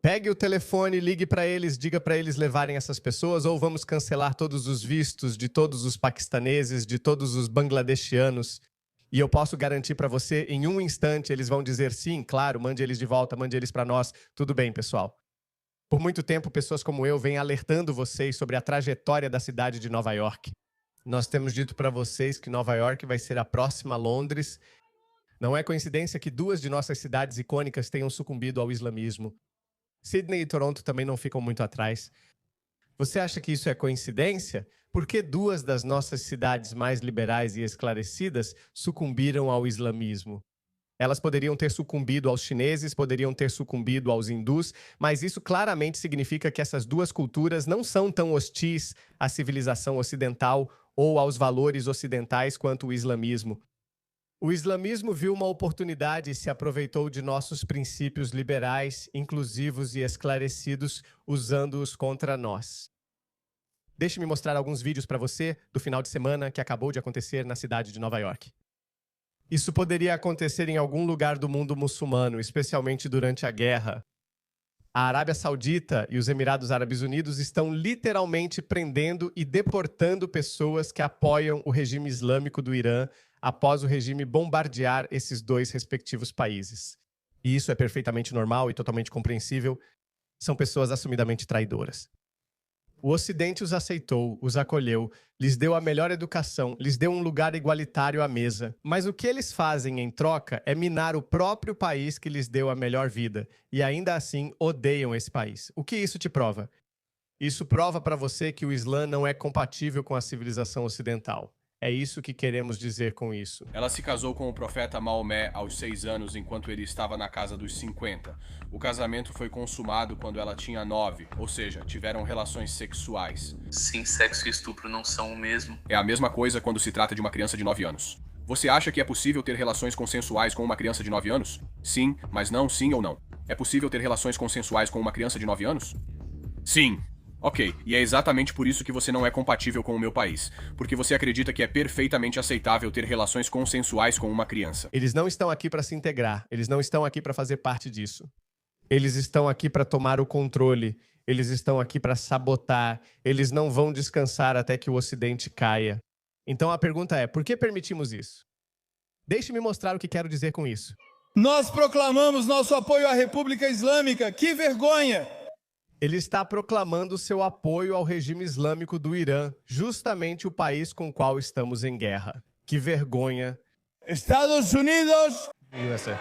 Pegue o telefone, ligue para eles, diga para eles levarem essas pessoas, ou vamos cancelar todos os vistos de todos os paquistaneses, de todos os bangladeshianos. E eu posso garantir para você, em um instante, eles vão dizer sim, claro, mande eles de volta, mande eles para nós. Tudo bem, pessoal. Por muito tempo, pessoas como eu vêm alertando vocês sobre a trajetória da cidade de Nova York. Nós temos dito para vocês que Nova York vai ser a próxima Londres. Não é coincidência que duas de nossas cidades icônicas tenham sucumbido ao islamismo. Sydney e Toronto também não ficam muito atrás. Você acha que isso é coincidência? Por que duas das nossas cidades mais liberais e esclarecidas sucumbiram ao islamismo? Elas poderiam ter sucumbido aos chineses, poderiam ter sucumbido aos hindus, mas isso claramente significa que essas duas culturas não são tão hostis à civilização ocidental ou aos valores ocidentais quanto o islamismo. O islamismo viu uma oportunidade e se aproveitou de nossos princípios liberais, inclusivos e esclarecidos, usando-os contra nós. Deixe-me mostrar alguns vídeos para você do final de semana que acabou de acontecer na cidade de Nova York. Isso poderia acontecer em algum lugar do mundo muçulmano, especialmente durante a guerra. A Arábia Saudita e os Emirados Árabes Unidos estão literalmente prendendo e deportando pessoas que apoiam o regime islâmico do Irã após o regime bombardear esses dois respectivos países. E isso é perfeitamente normal e totalmente compreensível. São pessoas assumidamente traidoras. O Ocidente os aceitou, os acolheu, lhes deu a melhor educação, lhes deu um lugar igualitário à mesa. Mas o que eles fazem em troca é minar o próprio país que lhes deu a melhor vida. E ainda assim odeiam esse país. O que isso te prova? Isso prova para você que o Islã não é compatível com a civilização ocidental. É isso que queremos dizer com isso. Ela se casou com o profeta Maomé aos 6 anos, enquanto ele estava na casa dos 50. O casamento foi consumado quando ela tinha 9, ou seja, tiveram relações sexuais. Sim, sexo e estupro não são o mesmo. É a mesma coisa quando se trata de uma criança de 9 anos. Você acha que é possível ter relações consensuais com uma criança de 9 anos? Sim, mas não sim ou não. É possível ter relações consensuais com uma criança de 9 anos? Sim. Ok, e é exatamente por isso que você não é compatível com o meu país. Porque você acredita que é perfeitamente aceitável ter relações consensuais com uma criança. Eles não estão aqui para se integrar, eles não estão aqui para fazer parte disso. Eles estão aqui para tomar o controle, eles estão aqui para sabotar, eles não vão descansar até que o Ocidente caia. Então a pergunta é, por que permitimos isso? Deixe-me mostrar o que quero dizer com isso. Nós proclamamos nosso apoio à República Islâmica. Que vergonha! Ele está proclamando seu apoio ao regime islâmico do Irã, justamente o país com o qual estamos em guerra. Que vergonha. Estados Unidos! USA.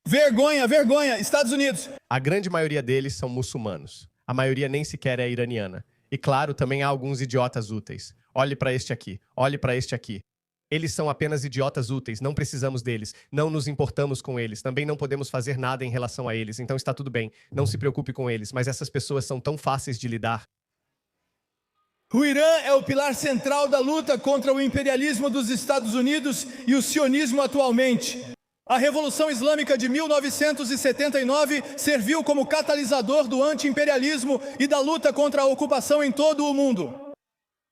Vergonha, vergonha! Estados Unidos! A grande maioria deles são muçulmanos. A maioria nem sequer é iraniana. E claro, também há alguns idiotas úteis. Olhe para este aqui, olhe para este aqui. Eles são apenas idiotas úteis, não precisamos deles, não nos importamos com eles, também não podemos fazer nada em relação a eles, então está tudo bem, não se preocupe com eles, mas essas pessoas são tão fáceis de lidar. O Irã é o pilar central da luta contra o imperialismo dos Estados Unidos e o sionismo atualmente. A Revolução Islâmica de 1979 serviu como catalisador do anti-imperialismo e da luta contra a ocupação em todo o mundo.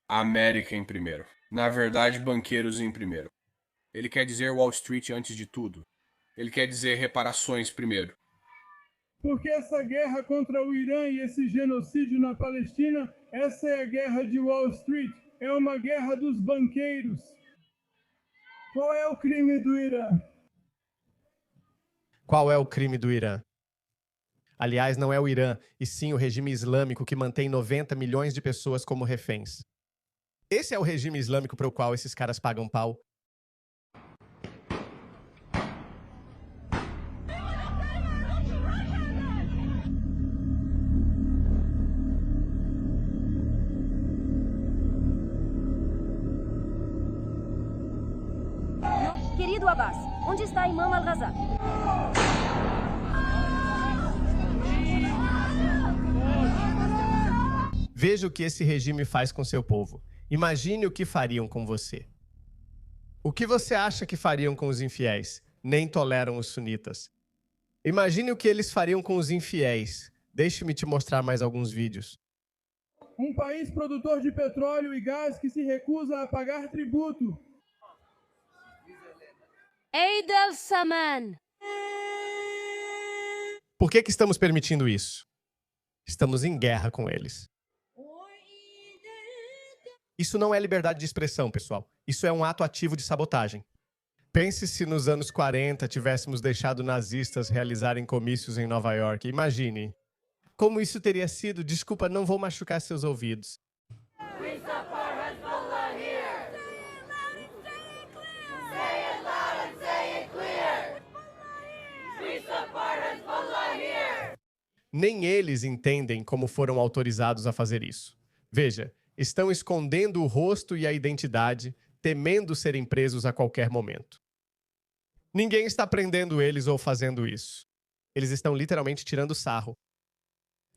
América em primeiro. Na verdade, banqueiros em primeiro. Ele quer dizer Wall Street antes de tudo. Ele quer dizer reparações primeiro. Porque essa guerra contra o Irã e esse genocídio na Palestina, essa é a guerra de Wall Street. É uma guerra dos banqueiros. Qual é o crime do Irã? Qual é o crime do Irã? Aliás, não é o Irã, e sim o regime islâmico que mantém 90 milhões de pessoas como reféns. Esse é o regime islâmico para o qual esses caras pagam pau. Querido Abbas, onde está Imam Al-Ghazali? Veja o que esse regime faz com seu povo. Imagine o que fariam com você. O que você acha que fariam com os infiéis? Nem toleram os sunitas. Imagine o que eles fariam com os infiéis. Deixe-me te mostrar mais alguns vídeos. Um país produtor de petróleo e gás que se recusa a pagar tributo. Eid al-Saman. Por que estamos permitindo isso? Estamos em guerra com eles. Isso não é liberdade de expressão, pessoal. Isso é um ato ativo de sabotagem. Pense se nos anos 40 tivéssemos deixado nazistas realizarem comícios em Nova York. Imagine. Como isso teria sido? Desculpa, não vou machucar seus ouvidos. Nem eles entendem como foram autorizados a fazer isso. Veja, estão escondendo o rosto e a identidade, temendo serem presos a qualquer momento. Ninguém está prendendo eles ou fazendo isso. Eles estão literalmente tirando sarro.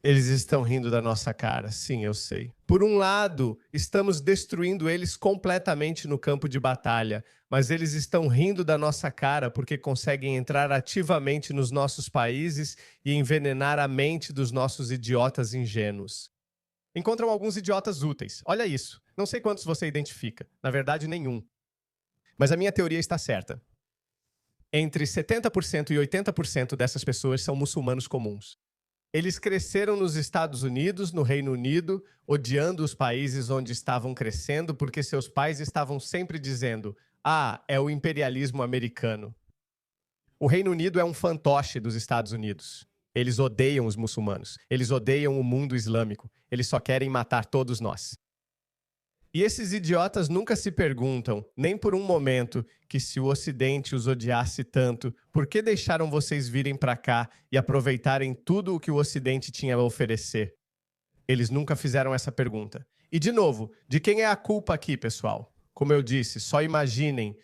Eles estão rindo da nossa cara, sim, eu sei. Por um lado, estamos destruindo eles completamente no campo de batalha, mas eles estão rindo da nossa cara porque conseguem entrar ativamente nos nossos países e envenenar a mente dos nossos idiotas ingênuos. Encontram alguns idiotas úteis. Olha isso. Não sei quantos você identifica. Na verdade, nenhum. Mas a minha teoria está certa. Entre 70% e 80% dessas pessoas são muçulmanos comuns. Eles cresceram nos Estados Unidos, no Reino Unido, odiando os países onde estavam crescendo porque seus pais estavam sempre dizendo: "Ah, é o imperialismo americano." O Reino Unido é um fantoche dos Estados Unidos. Eles odeiam os muçulmanos. Eles odeiam o mundo islâmico. Eles só querem matar todos nós. E esses idiotas nunca se perguntam, nem por um momento, que se o Ocidente os odiasse tanto, por que deixaram vocês virem para cá e aproveitarem tudo o que o Ocidente tinha a oferecer? Eles nunca fizeram essa pergunta. E, de novo, de quem é a culpa aqui, pessoal? Como eu disse, só imaginem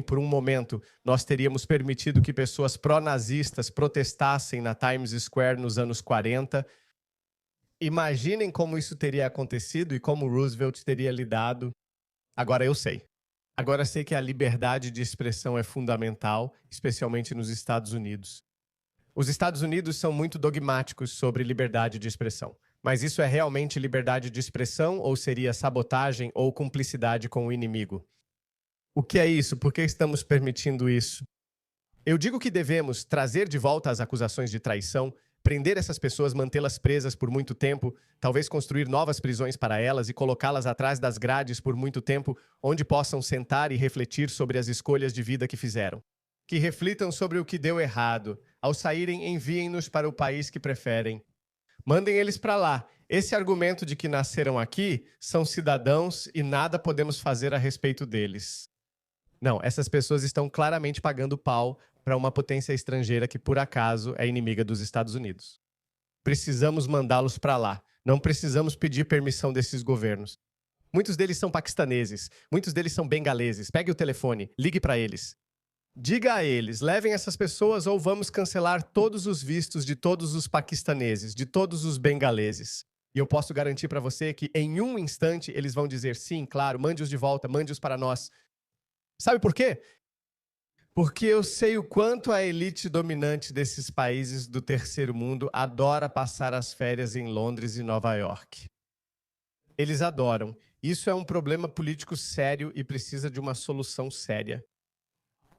por um momento, nós teríamos permitido que pessoas pró-nazistas protestassem na Times Square nos anos 40. Imaginem como isso teria acontecido e como Roosevelt teria lidado. Agora eu sei. Agora sei que a liberdade de expressão é fundamental, especialmente nos Estados Unidos. Os Estados Unidos são muito dogmáticos sobre liberdade de expressão. Mas isso é realmente liberdade de expressão ou seria sabotagem ou cumplicidade com o inimigo? O que é isso? Por que estamos permitindo isso? Eu digo que devemos trazer de volta as acusações de traição, prender essas pessoas, mantê-las presas por muito tempo, talvez construir novas prisões para elas e colocá-las atrás das grades por muito tempo, onde possam sentar e refletir sobre as escolhas de vida que fizeram. Que reflitam sobre o que deu errado. Ao saírem, enviem-nos para o país que preferem. Mandem eles para lá. Esse argumento de que nasceram aqui são cidadãos e nada podemos fazer a respeito deles. Não, essas pessoas estão claramente pagando pau para uma potência estrangeira que, por acaso, é inimiga dos Estados Unidos. Precisamos mandá-los para lá. Não precisamos pedir permissão desses governos. Muitos deles são paquistaneses, muitos deles são bengaleses. Pegue o telefone, ligue para eles. Diga a eles, levem essas pessoas ou vamos cancelar todos os vistos de todos os paquistaneses, de todos os bengaleses. E eu posso garantir para você que em um instante eles vão dizer sim, claro, mande-os de volta, mande-os para nós. Sabe por quê? Porque eu sei o quanto a elite dominante desses países do terceiro mundo adora passar as férias em Londres e Nova York. Eles adoram. Isso é um problema político sério e precisa de uma solução séria.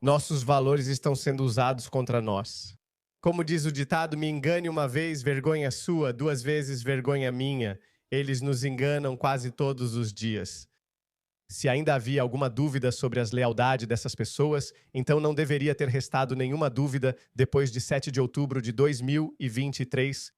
Nossos valores estão sendo usados contra nós. Como diz o ditado, me engane uma vez, vergonha sua, 2 vezes, vergonha minha. Eles nos enganam quase todos os dias. Se ainda havia alguma dúvida sobre as lealdades dessas pessoas, então não deveria ter restado nenhuma dúvida depois de 7 de outubro de 2023.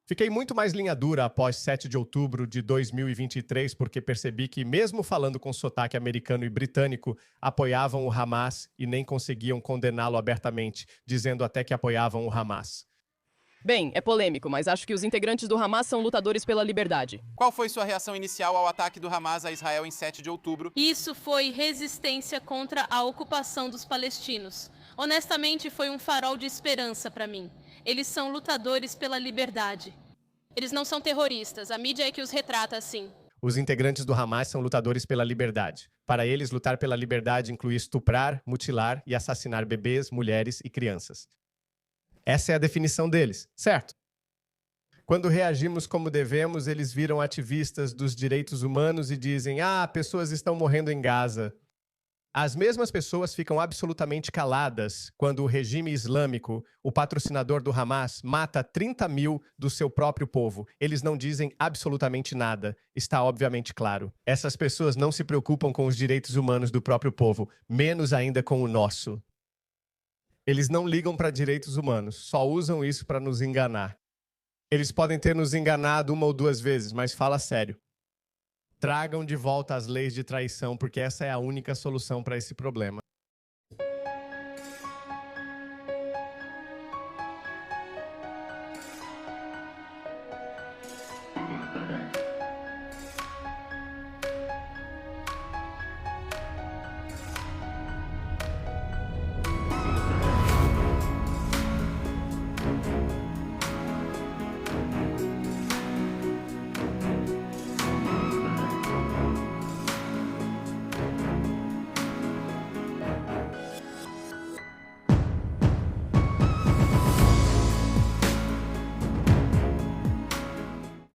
Fiquei muito mais linha dura após 7 de outubro de 2023, porque percebi que, mesmo falando com sotaque americano e britânico, apoiavam o Hamas e nem conseguiam condená-lo abertamente, dizendo até que apoiavam o Hamas. Bem, é polêmico, mas acho que os integrantes do Hamas são lutadores pela liberdade. Qual foi sua reação inicial ao ataque do Hamas a Israel em 7 de outubro? Isso foi resistência contra a ocupação dos palestinos. Honestamente, foi um farol de esperança para mim. Eles são lutadores pela liberdade. Eles não são terroristas, a mídia é que os retrata assim. Os integrantes do Hamas são lutadores pela liberdade. Para eles, lutar pela liberdade inclui estuprar, mutilar e assassinar bebês, mulheres e crianças. Essa é a definição deles, certo? Quando reagimos como devemos, eles viram ativistas dos direitos humanos e dizem: pessoas estão morrendo em Gaza. As mesmas pessoas ficam absolutamente caladas quando o regime islâmico, o patrocinador do Hamas, mata 30 mil do seu próprio povo. Eles não dizem absolutamente nada. Está obviamente claro. Essas pessoas não se preocupam com os direitos humanos do próprio povo, menos ainda com o nosso. Eles não ligam para direitos humanos, só usam isso para nos enganar. Eles podem ter nos enganado 1 ou 2 vezes, mas fala sério. Tragam de volta as leis de traição, porque essa é a única solução para esse problema.